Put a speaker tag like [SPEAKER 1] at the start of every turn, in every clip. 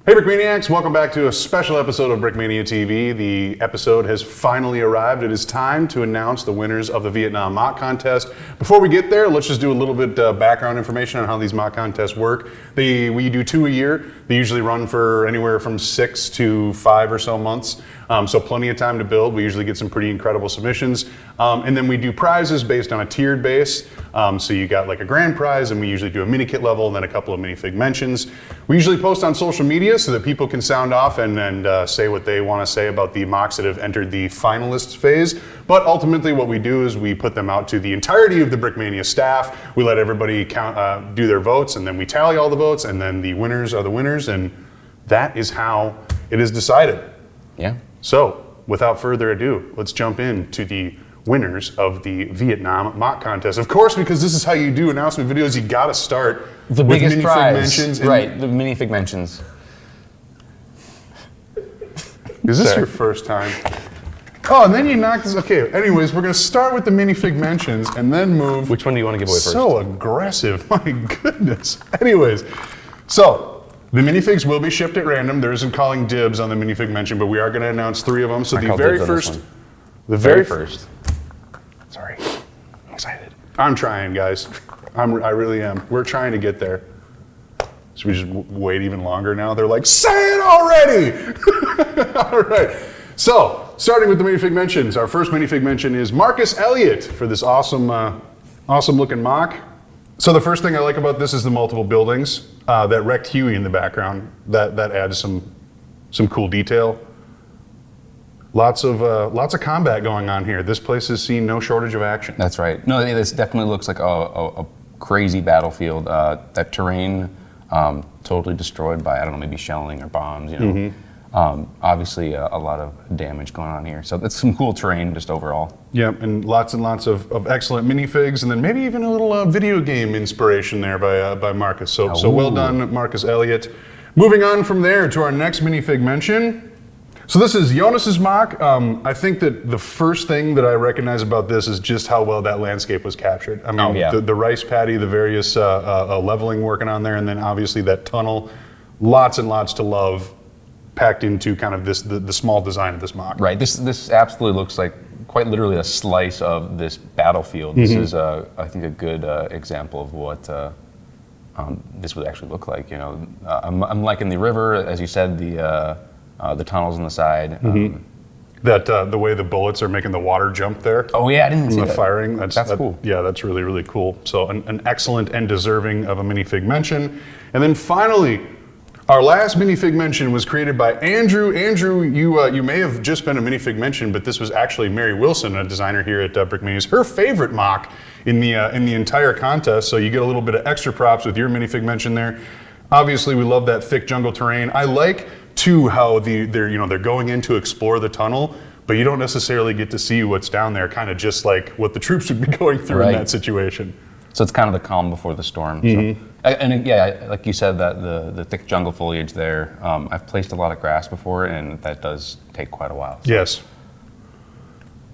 [SPEAKER 1] Hey Brickmaniacs, welcome back to a special episode of Brickmania TV. The episode has finally arrived. It is time to announce the winners of the Vietnam mock contest. Before we get there, let's just do a little bit background information on how these mock contests work. We do 2 a year. They usually run for anywhere from 6 to 5 or so months. So plenty of time to build. We usually get some pretty incredible submissions. And then we do prizes based on a tiered base. So you got like a grand prize, and we usually do a mini kit level and then a couple of minifig mentions. We usually post on social media so that people can sound off and say what they want to say about the mocks that have entered the finalists phase. But ultimately what we do is we put them out to the entirety of the Brickmania staff. We let everybody do their votes, and then we tally all the votes, and then the winners are the winners, and that is how it is decided.
[SPEAKER 2] Yeah.
[SPEAKER 1] So, without further ado, let's jump into the winners of the Vietnam mock contest. Of course, because this is how you do announcement videos, you gotta start
[SPEAKER 2] the
[SPEAKER 1] with
[SPEAKER 2] biggest
[SPEAKER 1] minifig
[SPEAKER 2] prize.
[SPEAKER 1] mentions.
[SPEAKER 2] Right, the minifig mentions.
[SPEAKER 1] Is this your first time? Oh, and then you knocked this. Okay, anyways, we're gonna start with the minifig mentions and then move.
[SPEAKER 2] Which one do you want to give away first?
[SPEAKER 1] So aggressive, my goodness. Anyways, so the minifigs will be shipped at random. There isn't calling dibs on the minifig mention, but we are gonna announce 3 of them. So the very first. The very first. Sorry, I'm excited. I'm trying, guys. I really am. We're trying to get there. Should we just wait even longer now? They're like, say it already! All right. So, starting with the minifig mentions. Our first minifig mention is Marcus Elliott for this awesome looking mock. So the first thing I like about this is the multiple buildings. That wrecked Huey in the background. That adds some cool detail. Lots of combat going on here. This place has seen no shortage of action.
[SPEAKER 2] That's right. No, this definitely looks like a crazy battlefield. That terrain totally destroyed by, I don't know, maybe shelling or bombs, you know. Mm-hmm. Obviously a lot of damage going on here. So that's some cool terrain just overall.
[SPEAKER 1] Yeah, and lots of excellent minifigs, and then maybe even a little video game inspiration there by Marcus. So well done, Marcus Elliott. Moving on from there to our next minifig mention. So this is Jonas's mock. I think that the first thing that I recognize about this is just how well that landscape was captured. I mean, the rice paddy, the various leveling working on there, and then obviously that tunnel. Lots and lots to love packed into kind of the small design of this mock.
[SPEAKER 2] Right, this absolutely looks like quite literally a slice of this battlefield. This is, I think, a good example of what this would actually look like. You know, I'm liking the river, as you said, the tunnels on the side.
[SPEAKER 1] The way the bullets are making the water jump there.
[SPEAKER 2] Oh yeah, I didn't see
[SPEAKER 1] the
[SPEAKER 2] that.
[SPEAKER 1] Firing.
[SPEAKER 2] That's cool.
[SPEAKER 1] Yeah, that's really, really cool. So an excellent and deserving of a minifig mention. And then finally, our last minifig mention was created by Andrew. Andrew, you may have just been a minifig mention, but this was actually Mary Wilson, a designer here at Brickmania. Her favorite mock in the entire contest. So you get a little bit of extra props with your minifig mention there. Obviously, we love that thick jungle terrain. I like too how they're going in to explore the tunnel, but you don't necessarily get to see what's down there. Kind of just like what the troops would be going through in that situation.
[SPEAKER 2] So it's kind of the calm before the storm. So. And yeah, like you said, that the thick jungle foliage there. I've placed a lot of grass before, and that does take quite a while. So.
[SPEAKER 1] Yes.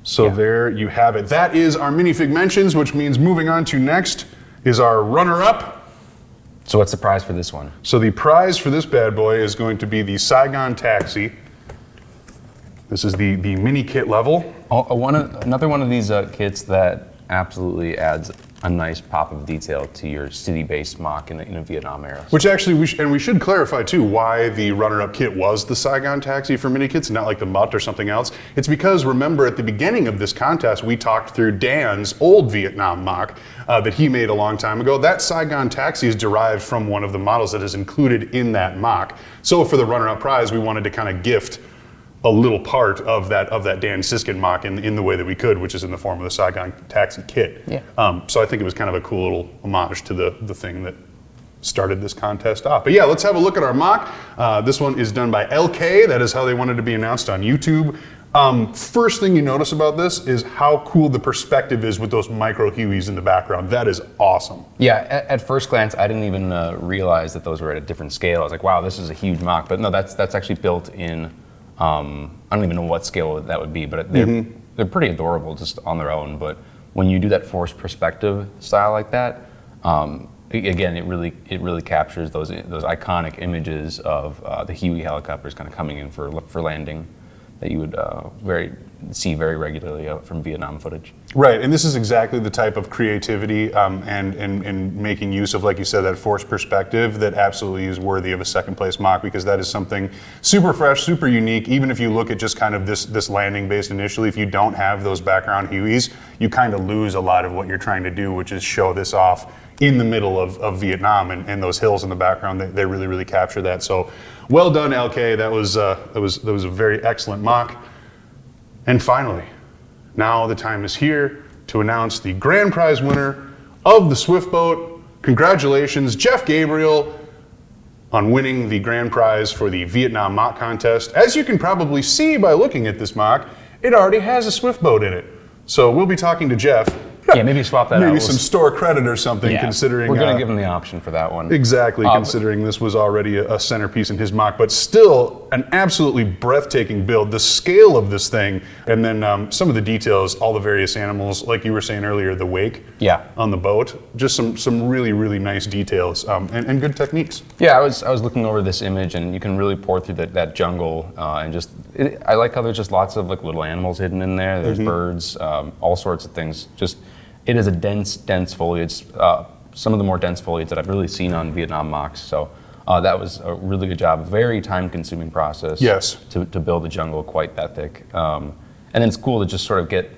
[SPEAKER 1] So there you have it. That is our minifig mentions, which means moving on to next is our runner-up.
[SPEAKER 2] So what's the prize for this one?
[SPEAKER 1] So the prize for this bad boy is going to be the Saigon Taxi. This is the mini kit level.
[SPEAKER 2] Another one of these kits that absolutely adds a nice pop of detail to your city-based mock in a Vietnam era.
[SPEAKER 1] Which actually, we should clarify too why the runner-up kit was the Saigon Taxi for mini kits, not like the Mutt or something else. It's because, remember, at the beginning of this contest, we talked through Dan's old Vietnam mock that he made a long time ago. That Saigon Taxi is derived from one of the models that is included in that mock. So for the runner-up prize, we wanted to kind of gift a little part of that Dan Siskin mock in the way that we could, which is in the form of the Saigon Taxi kit.
[SPEAKER 2] Yeah.
[SPEAKER 1] So I think it was kind of a cool little homage to the thing that started this contest off. But yeah, let's have a look at our mock. This one is done by LK. That is how they wanted to be announced on YouTube. First thing you notice about this is how cool the perspective is with those micro Hueys in the background. That is awesome.
[SPEAKER 2] Yeah, at first glance, I didn't even realize that those were at a different scale. I was like, wow, this is a huge mock. But no, that's actually built in. I don't even know what scale that would be, but they're pretty adorable just on their own. But when you do that forced perspective style like that, again, it really captures those iconic images of the Huey helicopters kind of coming in for landing that you would see very regularly from Vietnam footage.
[SPEAKER 1] Right, and this is exactly the type of creativity and making use of, like you said, that forced perspective that absolutely is worthy of a second place mock, because that is something super fresh, super unique. Even if you look at just kind of this landing base initially, if you don't have those background Hueys, you kind of lose a lot of what you're trying to do, which is show this off in the middle of Vietnam, and those hills in the background, they really, really capture that. So well done, LK. That was a very excellent mock. And finally, now the time is here to announce the grand prize winner of the Swift Boat. Congratulations, Jeff Gabriel, on winning the grand prize for the Vietnam mock contest. As you can probably see by looking at this mock, it already has a Swift Boat in it. So we'll be talking to Jeff.
[SPEAKER 2] Yeah, maybe swap that out.
[SPEAKER 1] Maybe some store credit or something, considering...
[SPEAKER 2] We're going to give him the option for that one.
[SPEAKER 1] Exactly, considering this was already a centerpiece in his mock, but still an absolutely breathtaking build. The scale of this thing, and then some of the details, all the various animals, like you were saying earlier, the wake on the boat, just some really, really nice details and good techniques.
[SPEAKER 2] Yeah, I was looking over this image, and you can really pour through that jungle, and I like how there's just lots of like little animals hidden in there. There's birds, all sorts of things. It is a dense foliage, some of the more dense foliage that I've really seen on Vietnam mocks. So that was a really good job. Very time-consuming process.
[SPEAKER 1] Yes.
[SPEAKER 2] To build a jungle quite that thick. And then it's cool to just sort of get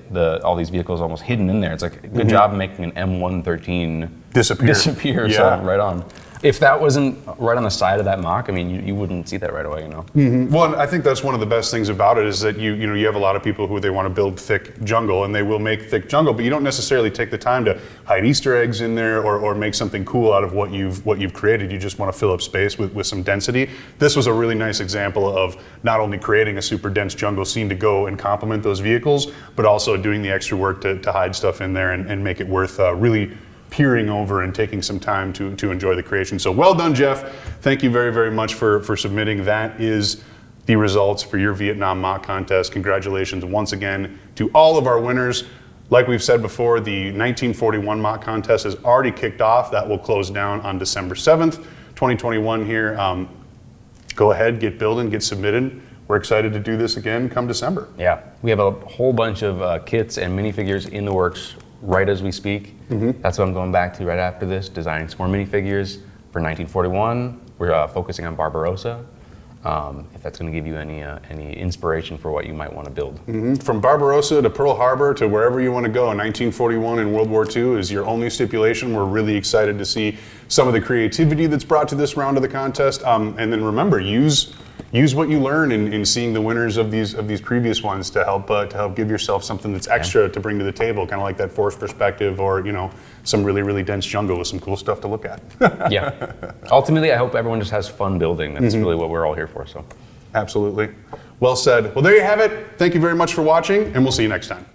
[SPEAKER 2] all these vehicles almost hidden in there. It's like a good job making an M113 disappear.
[SPEAKER 1] Yeah.
[SPEAKER 2] So right on. If that wasn't right on the side of that mock, I mean, you wouldn't see that right away, you know?
[SPEAKER 1] Well, I think that's one of the best things about it, is that you have a lot of people who they want to build thick jungle, and they will make thick jungle, but you don't necessarily take the time to hide Easter eggs in there or make something cool out of what you've created. You just want to fill up space with some density. This was a really nice example of not only creating a super dense jungle scene to go and complement those vehicles, but also doing the extra work to hide stuff in there and make it worth really peering over and taking some time to enjoy the creation. So well done, Jeff. Thank you very, very much for submitting. That is the results for your Vietnam mock contest. Congratulations once again to all of our winners. Like we've said before, the 1941 mock contest has already kicked off. That will close down on December 7th, 2021 here. Go ahead, get building, get submitted. We're excited to do this again come December.
[SPEAKER 2] Yeah, we have a whole bunch of kits and minifigures in the works right as we speak. That's what I'm going back to right after this, designing some more minifigures for 1941. We're focusing on Barbarossa. If that's going to give you any inspiration for what you might want to build.
[SPEAKER 1] From Barbarossa to Pearl Harbor to wherever you want to go, 1941 and World War II is your only stipulation. We're really excited to see some of the creativity that's brought to this round of the contest. And then remember, use what you learn in seeing the winners of these previous ones to help give yourself something that's extra to bring to the table, kind of like that forced perspective, or some really, really dense jungle with some cool stuff to look at.
[SPEAKER 2] Yeah. Ultimately, I hope everyone just has fun building. That's really what we're all here for. So.
[SPEAKER 1] Absolutely. Well said. Well, there you have it. Thank you very much for watching, and we'll see you next time.